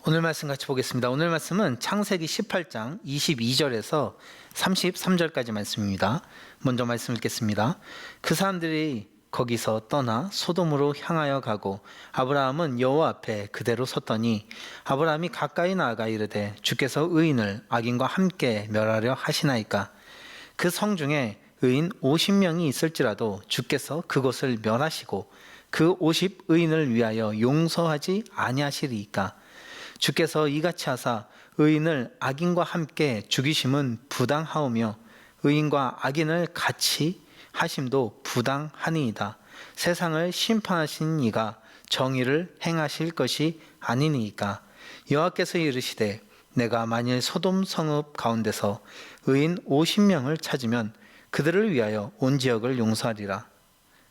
오늘 말씀 같이 보겠습니다. 오늘 말씀은 창세기 18장 22절에서 33절까지 말씀입니다. 먼저 말씀 읽겠습니다. 그 사람들이 거기서 떠나 소돔으로 향하여 가고 아브라함은 여호와 앞에 그대로 섰더니 아브라함이 가까이 나아가 이르되 주께서 의인을 악인과 함께 멸하려 하시나이까. 그 성 중에 의인 50명이 있을지라도 주께서 그곳을 멸하시고 그 50의인을 위하여 용서하지 아니하시리이까. 주께서 이같이 하사 의인을 악인과 함께 죽이심은 부당하오며 의인과 악인을 같이 하심도 부당하니이다. 세상을 심판하신 이가 정의를 행하실 것이 아니니이까. 여호와께서 이르시되 내가 만일 소돔 성읍 가운데서 의인 50명을 찾으면 그들을 위하여 온 지역을 용서하리라.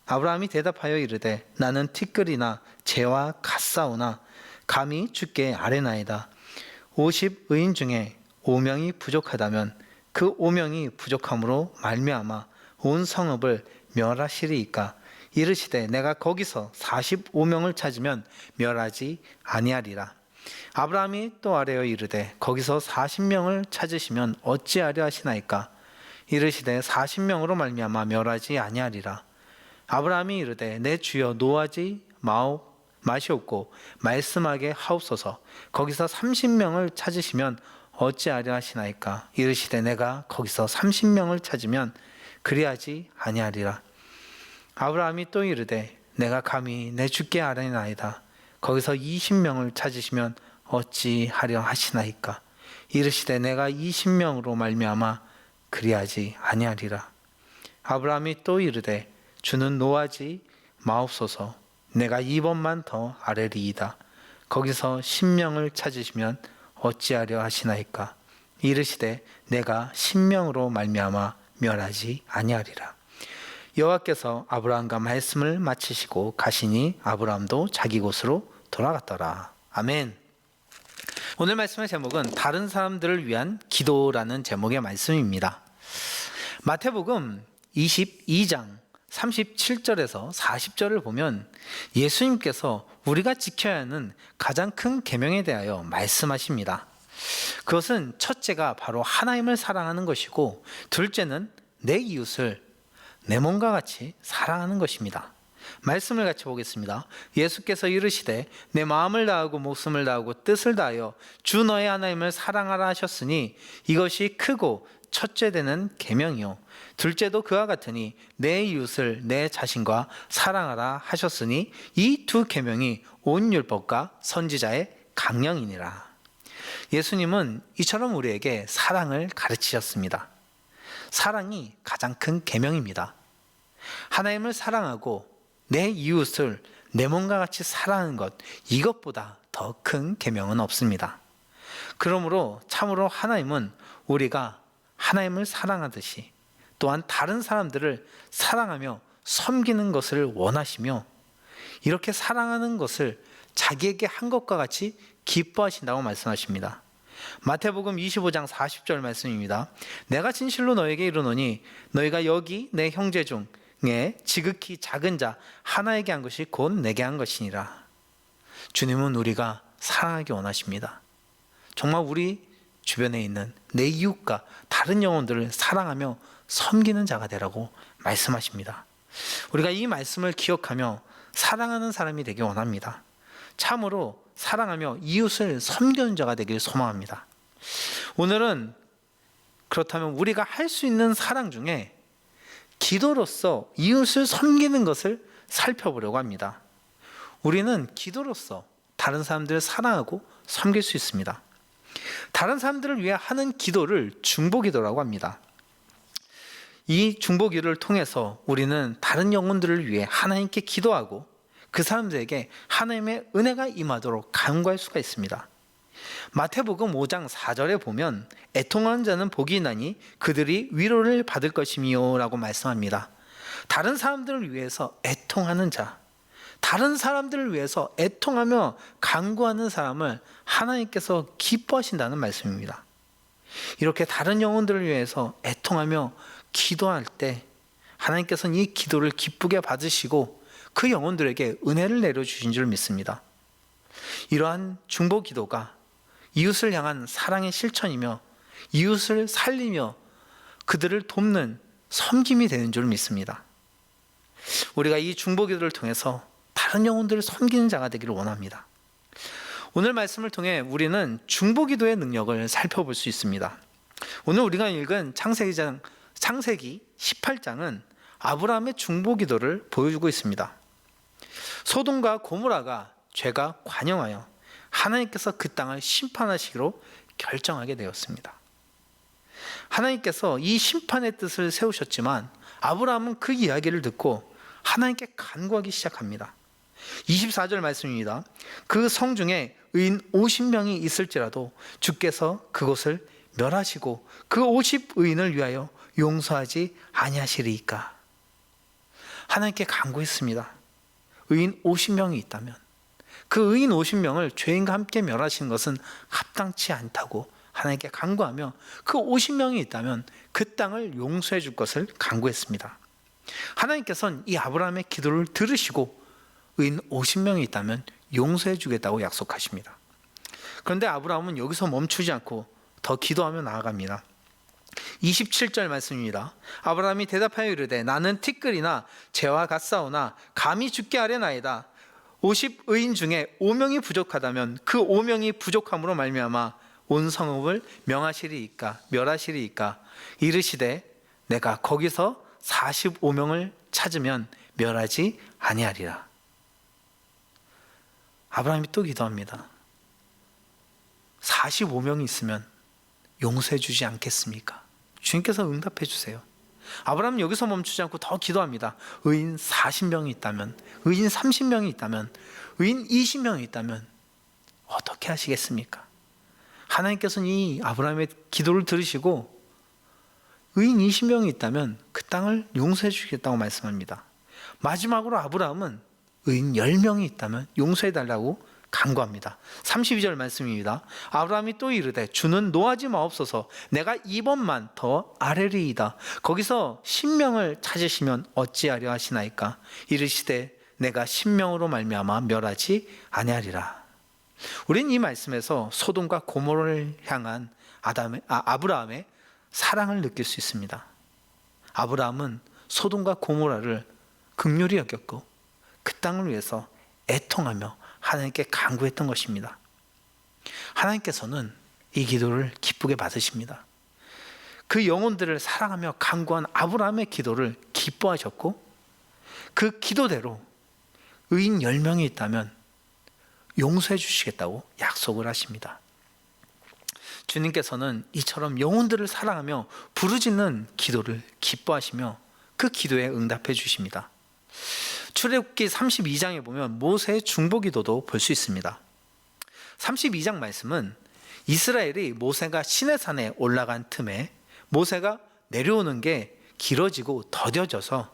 아브라함이 대답하여 이르되 나는 티끌이나 재와 같사오나 감히 주께 아뢰나이다. 50의인 중에 5명이 부족하다면 그 5명이 부족함으로 말미암아 온 성읍을 멸하시리이까. 이르시되 내가 거기서 45명을 찾으면 멸하지 아니하리라. 아브라함이 또 아뢰어 이르되 거기서 40명을 찾으시면 어찌하려 하시나이까. 이르시되 40명으로 말미암아 멸하지 아니하리라. 아브라함이 이르되 내 주여 노하지 마시옵고 말씀하게 하옵소서. 거기서 30명을 찾으시면 어찌하려 하시나이까. 이르시되 내가 거기서 30명을 찾으면 그리하지 아니하리라. 아브라함이 또 이르되 내가 감히 내 주께 아뢰나이다. 거기서 20명을 찾으시면 어찌하려 하시나이까. 이르시되 내가 20명으로 말미암아 그리하지 아니하리라. 아브라함이 또 이르되 주는 노하지 마옵소서. 내가 2번만 더 아뢰리이다. 거기서 10명을 찾으시면 어찌하려 하시나이까. 이르시되 내가 10명으로 말미암아 멸하지 아니하리라. 여호와께서 아브라함과 말씀을 마치시고 가시니 아브라함도 자기 곳으로 돌아갔더라. 아멘. 오늘 말씀의 제목은 다른 사람들을 위한 기도라는 제목의 말씀입니다. 마태복음 22장 37절에서 40절을 보면 예수님께서 우리가 지켜야 하는 가장 큰 계명에 대하여 말씀하십니다. 그것은 첫째가 바로 하나님을 사랑하는 것이고 둘째는 내 이웃을 내 몸과 같이 사랑하는 것입니다. 말씀을 같이 보겠습니다. 예수께서 이르시되 내 마음을 다하고 목숨을 다하고 뜻을 다하여 주 너의 하나님을 사랑하라 하셨으니 이것이 크고 첫째 되는 계명이요 둘째도 그와 같으니 내 이웃을 내 자신과 사랑하라 하셨으니 이 두 계명이 온 율법과 선지자의 강령이니라. 예수님은 이처럼 우리에게 사랑을 가르치셨습니다. 사랑이 가장 큰 계명입니다. 하나님을 사랑하고 내 이웃을 내 몸과 같이 사랑하는 것, 이것보다 더 큰 계명은 없습니다. 그러므로 참으로 하나님은 우리가 하나님을 사랑하듯이 또한 다른 사람들을 사랑하며 섬기는 것을 원하시며 이렇게 사랑하는 것을 자기에게 한 것과 같이 기뻐하신다고 말씀하십니다. 마태복음 25장 40절 말씀입니다. 내가 진실로 너에게 이르노니 너희가 여기 내 형제 중에 지극히 작은 자 하나에게 한 것이 곧 내게 한 것이니라. 주님은 우리가 사랑하기 원하십니다. 정말 우리 주변에 있는 내 이웃과 다른 영혼들을 사랑하며 섬기는 자가 되라고 말씀하십니다. 우리가 이 말씀을 기억하며 사랑하는 사람이 되기 원합니다. 참으로 사랑하며 이웃을 섬기는 자가 되길 소망합니다. 오늘은 그렇다면 우리가 할 수 있는 사랑 중에 기도로서 이웃을 섬기는 것을 살펴보려고 합니다. 우리는 기도로서 다른 사람들을 사랑하고 섬길 수 있습니다. 다른 사람들을 위해 하는 기도를 중보기도라고 합니다. 이 중보기도를 통해서 우리는 다른 영혼들을 위해 하나님께 기도하고 그 사람들에게 하나님의 은혜가 임하도록 간구할 수가 있습니다. 마태복음 5장 4절에 보면 애통하는 자는 복이 있나니 그들이 위로를 받을 것이미요 라고 말씀합니다. 다른 사람들을 위해서 애통하는 자, 다른 사람들을 위해서 애통하며 간구하는 사람을 하나님께서 기뻐하신다는 말씀입니다. 이렇게 다른 영혼들을 위해서 애통하며 기도할 때 하나님께서는 이 기도를 기쁘게 받으시고 그 영혼들에게 은혜를 내려주신 줄 믿습니다. 이러한 중보 기도가 이웃을 향한 사랑의 실천이며 이웃을 살리며 그들을 돕는 섬김이 되는 줄 믿습니다. 우리가 이 중보기도를 통해서 다른 영혼들을 섬기는 자가 되기를 원합니다. 오늘 말씀을 통해 우리는 중보기도의 능력을 살펴볼 수 있습니다. 오늘 우리가 읽은 창세기 18장은 아브라함의 중보기도를 보여주고 있습니다. 소돔과 고모라가 죄가 관영하여 하나님께서 그 땅을 심판하시기로 결정하게 되었습니다. 하나님께서 이 심판의 뜻을 세우셨지만 아브라함은 그 이야기를 듣고 하나님께 간구하기 시작합니다. 24절 말씀입니다. 그 성 중에 의인 50명이 있을지라도 주께서 그곳을 멸하시고 그 50의인을 위하여 용서하지 아니하시리이까. 하나님께 간구했습니다. 의인 50명이 있다면 그 의인 50명을 죄인과 함께 멸하시는 것은 합당치 않다고 하나님께 간구하며 그 50명이 있다면 그 땅을 용서해 줄 것을 간구했습니다. 하나님께서는 이 아브라함의 기도를 들으시고 의인 50명이 있다면 용서해 주겠다고 약속하십니다. 그런데 아브라함은 여기서 멈추지 않고 더 기도하며 나아갑니다. 27절 말씀입니다. 아브라함이 대답하여 이르되 나는 티끌이나 재와 같사오나 감히 주께 아뢰나이다. 50의인 중에 5명이 부족하다면 그 5명이 부족함으로 말미암아 온 성읍을 멸하시리이까. 이르시되 내가 거기서 45명을 찾으면 멸하지 아니하리라. 아브라함이 또 기도합니다. 45명이 있으면 용서해 주지 않겠습니까? 주님께서 응답해 주세요. 아브라함은 여기서 멈추지 않고 더 기도합니다. 의인 40명이 있다면, 의인 30명이 있다면, 의인 20명이 있다면 어떻게 하시겠습니까? 하나님께서는 이 아브라함의 기도를 들으시고 의인 20명이 있다면 그 땅을 용서해 주시겠다고 말씀합니다. 마지막으로 아브라함은 의인 10명이 있다면 용서해 달라고 간구합니다. 32절 말씀입니다. 아브라함이 또 이르되 주는 노하지 마옵소서. 내가 이번만 더 아뢰리이다. 거기서 10명을 찾으시면 어찌하려 하시나이까. 이르시되 내가 10명으로 말미암아 멸하지 아니하리라. 우린 이 말씀에서 소돔과 고모라를 향한 아브라함의 사랑을 느낄 수 있습니다. 아브라함은 소돔과 고모라를 긍휼히 여겼고 그 땅을 위해서 애통하며 하나님께 간구했던 것입니다. 하나님께서는 이 기도를 기쁘게 받으십니다. 그 영혼들을 사랑하며 간구한 아브라함의 기도를 기뻐하셨고 그 기도대로 의인 10명이 있다면 용서해 주시겠다고 약속을 하십니다. 주님께서는 이처럼 영혼들을 사랑하며 부르짖는 기도를 기뻐하시며 그 기도에 응답해 주십니다. 출애굽기 32장에 보면 모세의 중보기도도 볼 수 있습니다. 32장 말씀은 이스라엘이 모세가 시내산에 올라간 틈에 모세가 내려오는 게 길어지고 더뎌져서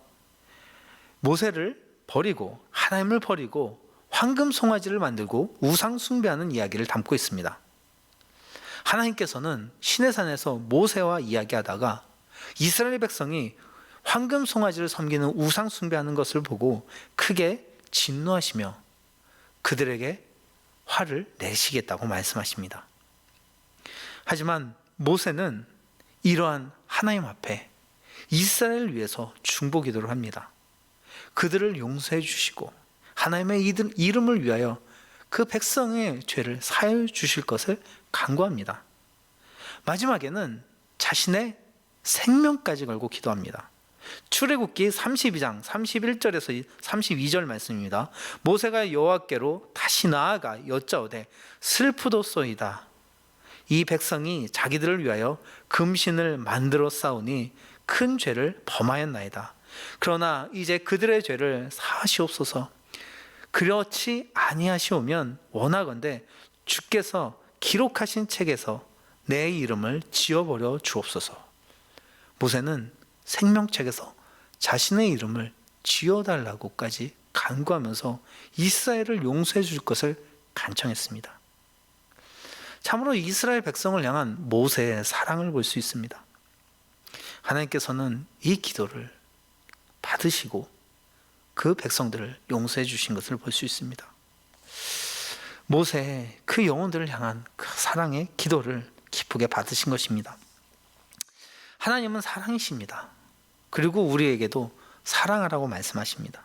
모세를 버리고 하나님을 버리고 황금 송아지를 만들고 우상 숭배하는 이야기를 담고 있습니다. 하나님께서는 시내산에서 모세와 이야기하다가 이스라엘 백성이 황금 송아지를 섬기는 우상 숭배하는 것을 보고 크게 진노하시며 그들에게 화를 내시겠다고 말씀하십니다. 하지만 모세는 이러한 하나님 앞에 이스라엘을 위해서 중보기도를 합니다. 그들을 용서해 주시고 하나님의 이름을 위하여 그 백성의 죄를 사하여 주실 것을 간구합니다. 마지막에는 자신의 생명까지 걸고 기도합니다. 출애굽기 32장 31절에서 32절 말씀입니다. 모세가 여호와께로 다시 나아가 여짜오되 슬프도소이다. 이 백성이 자기들을 위하여 금신을 만들어 싸우니 큰 죄를 범하였나이다. 그러나 이제 그들의 죄를 사하시옵소서. 그렇지 아니하시오면 원하건대 주께서 기록하신 책에서 내 이름을 지워버려 주옵소서. 모세는 생명책에서 자신의 이름을 지워달라고까지 간구하면서 이스라엘을 용서해 줄 것을 간청했습니다. 참으로 이스라엘 백성을 향한 모세의 사랑을 볼 수 있습니다. 하나님께서는 이 기도를 받으시고 그 백성들을 용서해 주신 것을 볼 수 있습니다. 모세의 그 영혼들을 향한 그 사랑의 기도를 기쁘게 받으신 것입니다. 하나님은 사랑이십니다. 그리고 우리에게도 사랑하라고 말씀하십니다.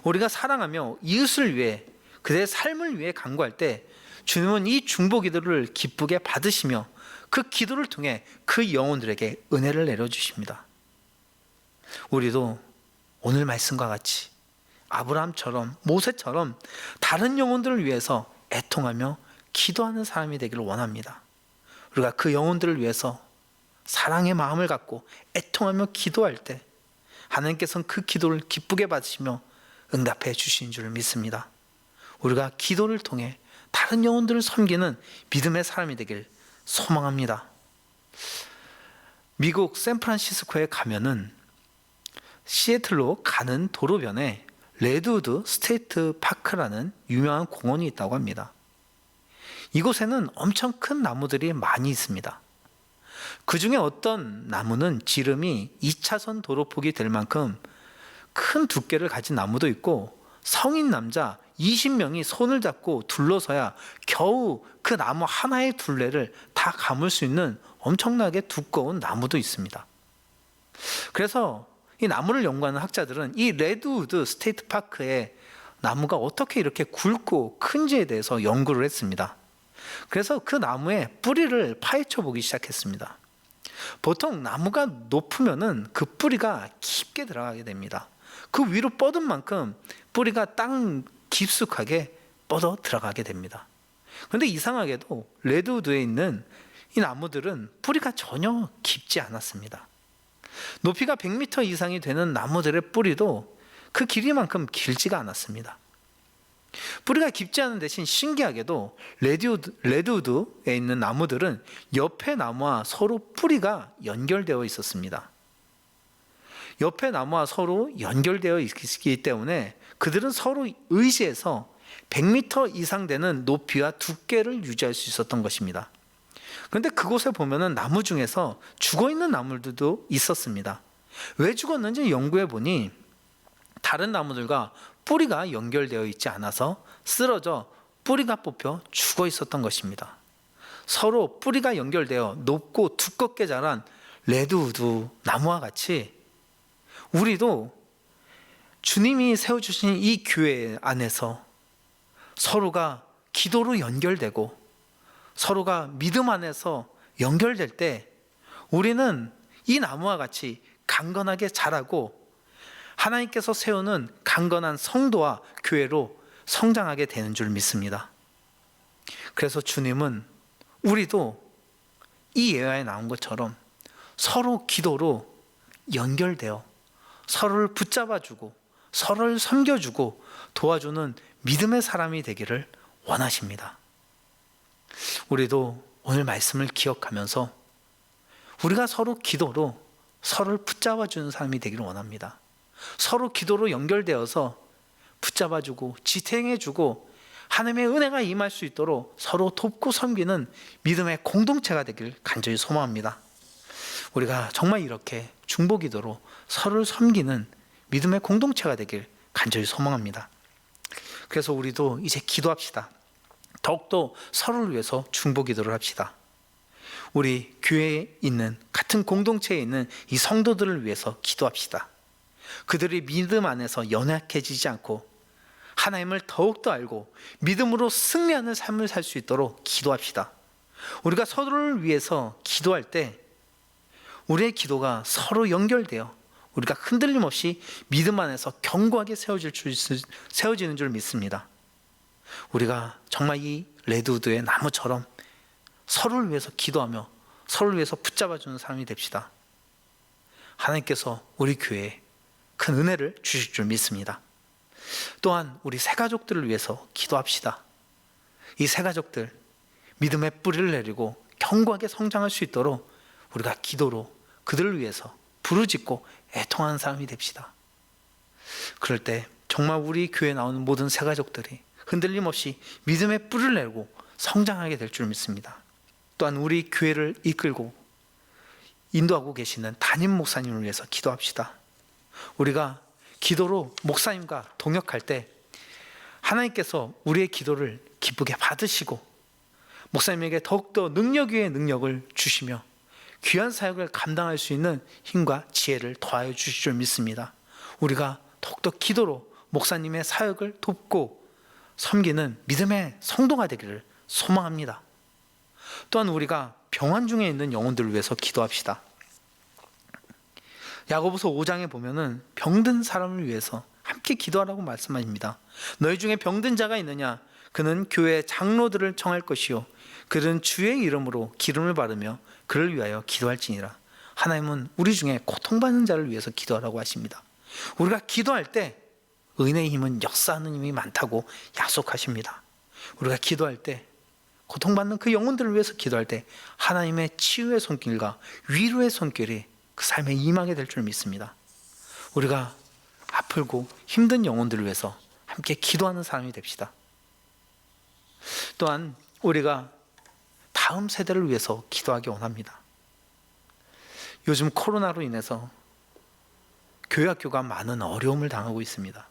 우리가 사랑하며 이웃을 위해 그들의 삶을 위해 간구할 때 주님은 이 중보 기도를 기쁘게 받으시며 그 기도를 통해 그 영혼들에게 은혜를 내려주십니다. 우리도 오늘 말씀과 같이 아브라함처럼 모세처럼 다른 영혼들을 위해서 애통하며 기도하는 사람이 되기를 원합니다. 우리가 그 영혼들을 위해서 사랑의 마음을 갖고 애통하며 기도할 때 하나님께서는 그 기도를 기쁘게 받으시며 응답해 주신 줄 믿습니다. 우리가 기도를 통해 다른 영혼들을 섬기는 믿음의 사람이 되길 소망합니다. 미국 샌프란시스코에 가면은 시애틀로 가는 도로변에 레드우드 스테이트 파크라는 유명한 공원이 있다고 합니다. 이곳에는 엄청 큰 나무들이 많이 있습니다. 그 중에 어떤 나무는 지름이 2차선 도로폭이 될 만큼 큰 두께를 가진 나무도 있고 성인 남자 20명이 손을 잡고 둘러서야 겨우 그 나무 하나의 둘레를 다 감을 수 있는 엄청나게 두꺼운 나무도 있습니다. 그래서 이 나무를 연구하는 학자들은 이 레드우드 스테이트 파크의 나무가 어떻게 이렇게 굵고 큰지에 대해서 연구를 했습니다. 그래서 그 나무의 뿌리를 파헤쳐 보기 시작했습니다. 보통 나무가 높으면은 그 뿌리가 깊게 들어가게 됩니다. 그 위로 뻗은 만큼 뿌리가 땅 깊숙하게 뻗어 들어가게 됩니다. 그런데 이상하게도 레드우드에 있는 이 나무들은 뿌리가 전혀 깊지 않았습니다. 높이가 100m 이상이 되는 나무들의 뿌리도 그 길이만큼 길지가 않았습니다. 뿌리가 깊지 않은 대신 신기하게도 레드우드에 있는 나무들은 옆의 나무와 서로 뿌리가 연결되어 있었습니다. 옆의 나무와 서로 연결되어 있기 때문에 그들은 서로 의지해서 100m 이상 되는 높이와 두께를 유지할 수 있었던 것입니다. 그런데 그곳에 보면은 나무 중에서 죽어있는 나무들도 있었습니다. 왜 죽었는지 연구해 보니 다른 나무들과 뿌리가 연결되어 있지 않아서 쓰러져 뿌리가 뽑혀 죽어 있었던 것입니다. 서로 뿌리가 연결되어 높고 두껍게 자란 레드우드 나무와 같이 우리도 주님이 세워주신 이 교회 안에서 서로가 기도로 연결되고 서로가 믿음 안에서 연결될 때 우리는 이 나무와 같이 강건하게 자라고 하나님께서 세우는 강건한 성도와 교회로 성장하게 되는 줄 믿습니다. 그래서 주님은 우리도 이 예화에 나온 것처럼 서로 기도로 연결되어 서로를 붙잡아주고 서로를 섬겨주고 도와주는 믿음의 사람이 되기를 원하십니다. 우리도 오늘 말씀을 기억하면서 우리가 서로 기도로 서로를 붙잡아주는 사람이 되기를 원합니다. 서로 기도로 연결되어서 붙잡아주고 지탱해주고 하나님의 은혜가 임할 수 있도록 서로 돕고 섬기는 믿음의 공동체가 되길 간절히 소망합니다. 우리가 정말 이렇게 중보기도로 서로를 섬기는 믿음의 공동체가 되길 간절히 소망합니다. 그래서 우리도 이제 기도합시다. 더욱더 서로를 위해서 중보기도를 합시다. 우리 교회에 있는 같은 공동체에 있는 이 성도들을 위해서 기도합시다. 그들이 믿음 안에서 연약해지지 않고 하나님을 더욱더 알고 믿음으로 승리하는 삶을 살 수 있도록 기도합시다. 우리가 서로를 위해서 기도할 때 우리의 기도가 서로 연결되어 우리가 흔들림 없이 믿음 안에서 견고하게 세워지는 줄 믿습니다. 우리가 정말 이 레드우드의 나무처럼 서로를 위해서 기도하며 서로를 위해서 붙잡아주는 사람이 됩시다. 하나님께서 우리 교회에 큰 은혜를 주실 줄 믿습니다. 또한 우리 새가족들을 위해서 기도합시다. 이 새가족들 믿음의 뿌리를 내리고 견고하게 성장할 수 있도록 우리가 기도로 그들을 위해서 부르짖고 애통하는 사람이 됩시다. 그럴 때 정말 우리 교회에 나오는 모든 새가족들이 흔들림 없이 믿음의 뿌리를 내고 성장하게 될 줄 믿습니다. 또한 우리 교회를 이끌고 인도하고 계시는 담임 목사님을 위해서 기도합시다. 우리가 기도로 목사님과 동역할 때 하나님께서 우리의 기도를 기쁘게 받으시고 목사님에게 더욱더 능력 위에 능력을 주시며 귀한 사역을 감당할 수 있는 힘과 지혜를 더하여 주실 줄 믿습니다. 우리가 더욱더 기도로 목사님의 사역을 돕고 섬기는 믿음의 성도가 되기를 소망합니다. 또한 우리가 병환 중에 있는 영혼들을 위해서 기도합시다. 야고보서 5장에 보면은 병든 사람을 위해서 함께 기도하라고 말씀합니다. 너희 중에 병든 자가 있느냐? 그는 교회 장로들을 청할 것이요 그들은 주의 이름으로 기름을 바르며 그를 위하여 기도할지니라. 하나님은 우리 중에 고통받는 자를 위해서 기도하라고 하십니다. 우리가 기도할 때 은혜의 힘은 역사하는 힘이 많다고 약속하십니다. 우리가 기도할 때 고통받는 그 영혼들을 위해서 기도할 때 하나님의 치유의 손길과 위로의 손길이 그 삶에 임하게 될 줄 믿습니다. 우리가 아프고 힘든 영혼들을 위해서 함께 기도하는 사람이 됩시다. 또한 우리가 다음 세대를 위해서 기도하기 원합니다. 요즘 코로나로 인해서 교회 학교가 많은 어려움을 당하고 있습니다.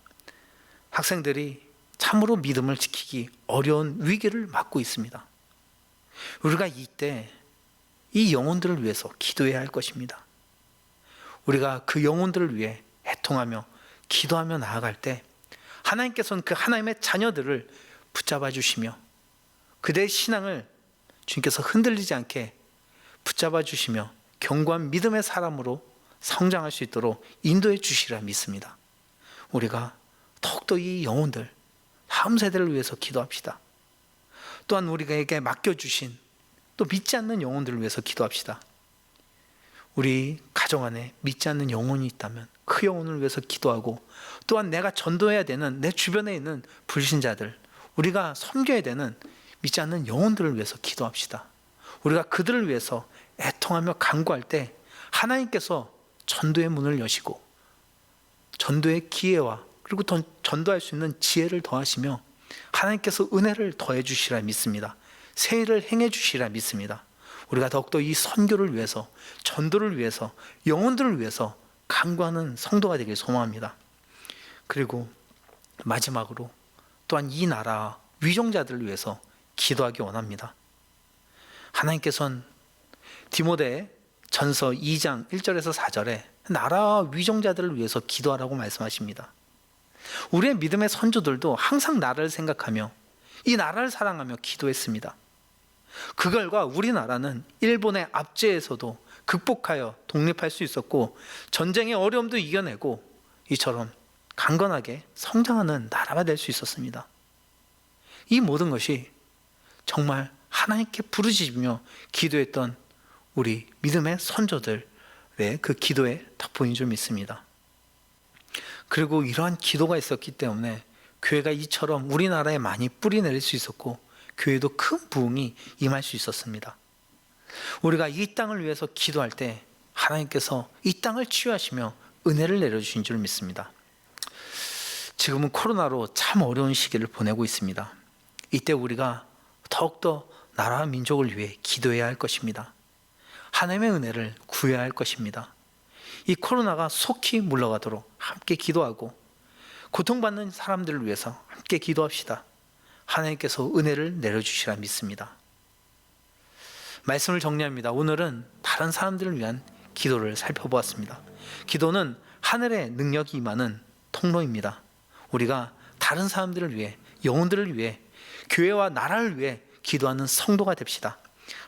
학생들이 참으로 믿음을 지키기 어려운 위기를 맞고 있습니다. 우리가 이때 이 영혼들을 위해서 기도해야 할 것입니다. 우리가 그 영혼들을 위해 애통하며 기도하며 나아갈 때 하나님께서는 그 하나님의 자녀들을 붙잡아 주시며 그들의 신앙을 주님께서 흔들리지 않게 붙잡아 주시며 견고한 믿음의 사람으로 성장할 수 있도록 인도해 주시리라 믿습니다. 우리가 더욱더 이 영혼들 다음 세대를 위해서 기도합시다. 또한 우리에게 맡겨주신 또 믿지 않는 영혼들을 위해서 기도합시다. 우리 가정 안에 믿지 않는 영혼이 있다면 그 영혼을 위해서 기도하고 또한 내가 전도해야 되는 내 주변에 있는 불신자들 우리가 섬겨야 되는 믿지 않는 영혼들을 위해서 기도합시다. 우리가 그들을 위해서 애통하며 간구할 때 하나님께서 전도의 문을 여시고 전도의 기회와 그리고 더 전도할 수 있는 지혜를 더하시며 하나님께서 은혜를 더해 주시라 믿습니다. 새 일을 행해 주시라 믿습니다. 우리가 더욱더 이 선교를 위해서 전도를 위해서 영혼들을 위해서 간구하는 성도가 되길 소망합니다. 그리고 마지막으로 또한 이 나라 위종자들을 위해서 기도하기 원합니다. 하나님께서는 디모데 전서 2장 1절에서 4절에 나라 위종자들을 위해서 기도하라고 말씀하십니다. 우리의 믿음의 선조들도 항상 나라를 생각하며 이 나라를 사랑하며 기도했습니다. 그 결과 우리나라는 일본의 압제에서도 극복하여 독립할 수 있었고 전쟁의 어려움도 이겨내고 이처럼 강건하게 성장하는 나라가 될 수 있었습니다. 이 모든 것이 정말 하나님께 부르짖으며 기도했던 우리 믿음의 선조들의 그 기도의 덕분인 줄 믿습니다. 그리고 이러한 기도가 있었기 때문에 교회가 이처럼 우리나라에 많이 뿌리 내릴 수 있었고 교회도 큰 부흥이 임할 수 있었습니다. 우리가 이 땅을 위해서 기도할 때 하나님께서 이 땅을 치유하시며 은혜를 내려주신 줄 믿습니다. 지금은 코로나로 참 어려운 시기를 보내고 있습니다. 이때 우리가 더욱더 나라와 민족을 위해 기도해야 할 것입니다. 하나님의 은혜를 구해야 할 것입니다. 이 코로나가 속히 물러가도록 함께 기도하고 고통받는 사람들을 위해서 함께 기도합시다. 하나님께서 은혜를 내려주시라 믿습니다. 말씀을 정리합니다. 오늘은 다른 사람들을 위한 기도를 살펴보았습니다. 기도는 하늘의 능력이 임하는 통로입니다. 우리가 다른 사람들을 위해 영혼들을 위해 교회와 나라를 위해 기도하는 성도가 됩시다.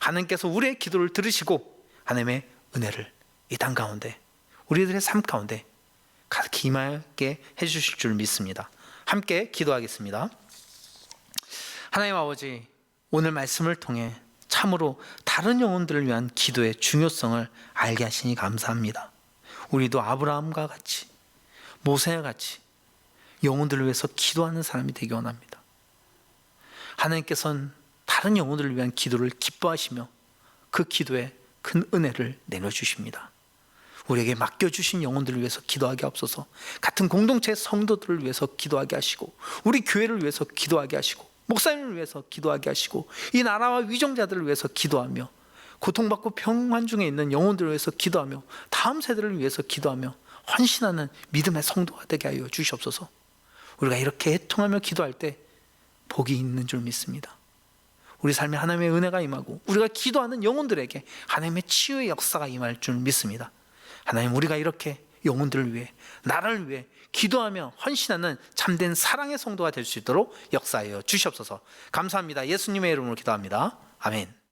하나님께서 우리의 기도를 들으시고 하나님의 은혜를 이 땅 가운데 우리들의 삶 가운데 가득히 임하게 해주실 줄 믿습니다. 함께 기도하겠습니다. 하나님 아버지, 오늘 말씀을 통해 참으로 다른 영혼들을 위한 기도의 중요성을 알게 하시니 감사합니다. 우리도 아브라함과 같이 모세와 같이 영혼들을 위해서 기도하는 사람이 되기 원합니다. 하나님께서는 다른 영혼들을 위한 기도를 기뻐하시며 그 기도에 큰 은혜를 내려주십니다. 우리에게 맡겨주신 영혼들을 위해서 기도하게 하옵소서. 같은 공동체 성도들을 위해서 기도하게 하시고 우리 교회를 위해서 기도하게 하시고 목사님을 위해서 기도하게 하시고 이 나라와 위정자들을 위해서 기도하며 고통받고 병환 중에 있는 영혼들을 위해서 기도하며 다음 세대를 위해서 기도하며 헌신하는 믿음의 성도가 되게 하여 주시옵소서. 우리가 이렇게 애통하며 기도할 때 복이 있는 줄 믿습니다. 우리 삶에 하나님의 은혜가 임하고 우리가 기도하는 영혼들에게 하나님의 치유의 역사가 임할 줄 믿습니다. 하나님, 우리가 이렇게 영혼들을 위해, 나라를 위해 기도하며 헌신하는 참된 사랑의 성도가 될 수 있도록 역사하여 주시옵소서. 감사합니다. 예수님의 이름으로 기도합니다. 아멘.